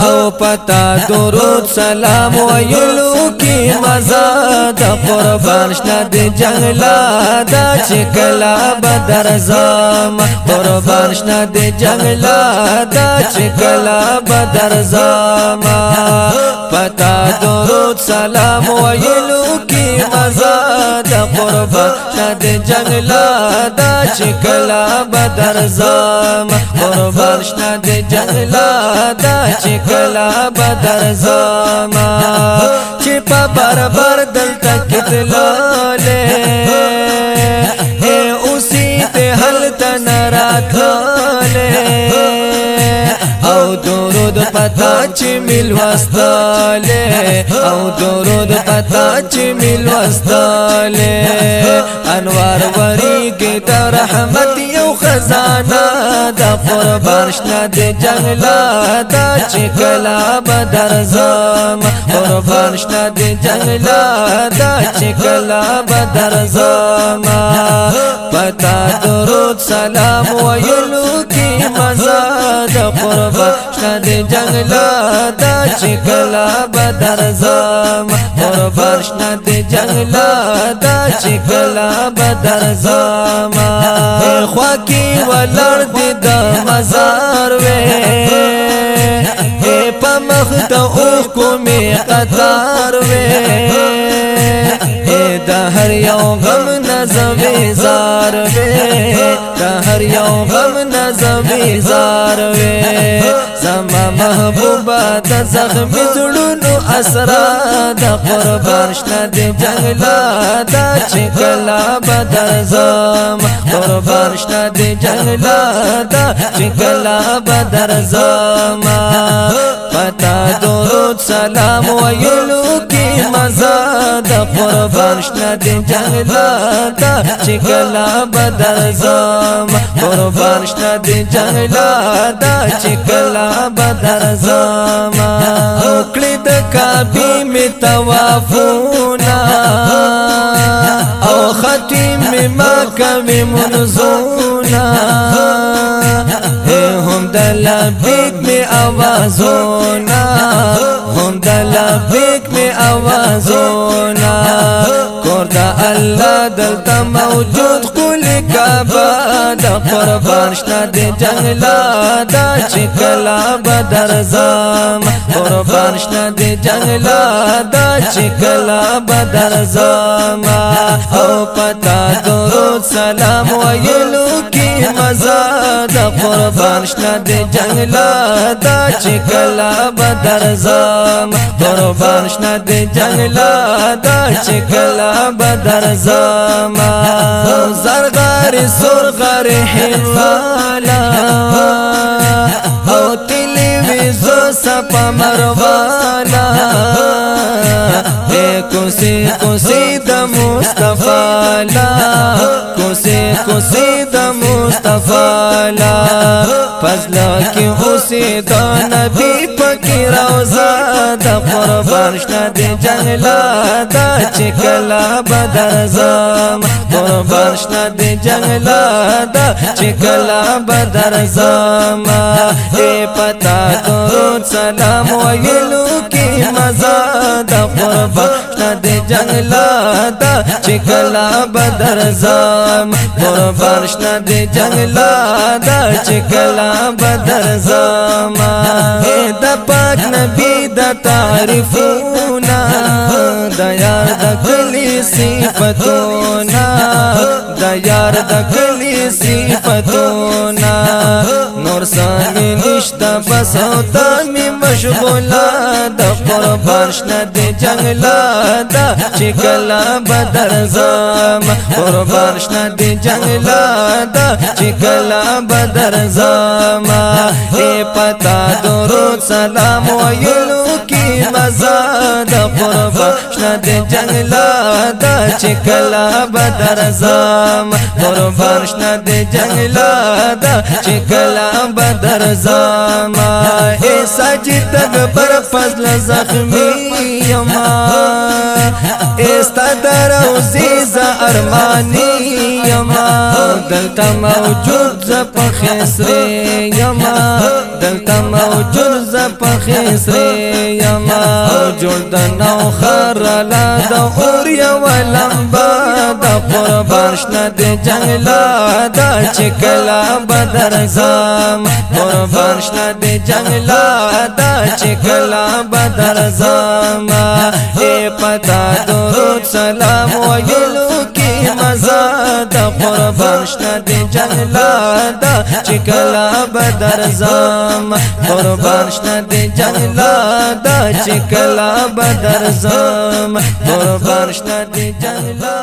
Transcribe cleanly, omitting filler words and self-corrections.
او پتا درود سلام ویلو کی مزه د قربان شنه د جنگلا دا چکلا بدر زم قربان شنه د جنگلا دا چکلا بدر زم پتا درود سلام ویلو کی مزه د قربان شنه د جنگلا دا چکلا بدر زم قربان شنه د جنگلا دا چکلا بدر زما چی پا بربر دلتا کتلاله اسی تے حلتا نراتھاله او درود پتا چی ملوستاله او درود پتا چی ملوستاله انوار وریگی دا رحمت یو خزانه دا قربان شنه د جنگلا دا چکلا بدر زم قربان شنه د جنگلا دا چکلا بدر زم پتا درود سلام ویلو کی مزه د قربان شنه د جنگلا دا چکلا بدر زم قربان شنه د جنگلا دا چکلا بدر زم خوا کی ولر د مزار وې په مخ د اوخ کومې قطار وې د هر یو غم نظم زار وې د هر یو غم نظم زار وې زما محبوبه د زخم زړونو اسرا د قربان شنه د جنگلا دا چکلا بدر زم قربان شنه د جنگلا دا چکلا بدر زم پتا درود سلام ویلو کی مزه د قربان شنه د جنگلا دا چکلا بدر زم قربان شنه د جنگلا دا چکلا بدر زم کلی د کعبه می طوافونا او ختم مکه می منزونا هم د لبیک می آوازونا هم د لبیک می آوازونا کور د الله دلته موجود کل کعبه د قربان شنه د جنگلا دا چکلا بدر زم قربان شنه د جنگلا دا چکلا بدر زم او پتا درود سلام ویلو کی مزه د قربان شنه د جنگلا دا چکلا بدر زم قربان شنه د جنگلا دا چکلا بدر زم زرغار سرغار حوالا او تلویزو سپا مروالا کوسی کوسی د مصطفی لا کوسی کوسی د مصطفی لا فضل کی اوسی د نبی پاکی روزا د قربان شنه د جنگلا دا چکلا بدر زم قربان شنه د جنگلا دا چکلا بدر زم پتا درود سلام ویلو کی مزه د قربان شنه د جنگلا دا چکلا بدر زم قربان شنه د جنگلا دا چکلا بدر زم د پاک نبی د تعریفونا د یار د کلی صفاتونا د یار د کلی صفاتونا نور ثاني نشتا بس او تامي مشغولا د قربان شنه د جنگلا دا چکلا بدر زم قربان شنه د جنگلا دا چکلا بدر زم پتا درود سلام ویلو کی مزه د قربان شنه د جنگلا دا چکلا بدر زم قربان شنه د جنگلا دا چکلا بدر زم سجد بر فضل زخمی یما استدر عزیز ارمانی یما دلتا موجود زپ خسری یما دلتا موجود زپ پخیسری یما جوړ د نو خرالا د اور یو لمبا د قربان شنه د جنگلا د چکلا بدر زم قربان شنه د جنگلا د چکلا بدر زم اے پتا درود سلام ویلو کی مزا د قربان شنه د جنگلا د چکلا بدر زم قربان شنه د جنگلا د چکلا بدر زم قربان شنه د جنگلا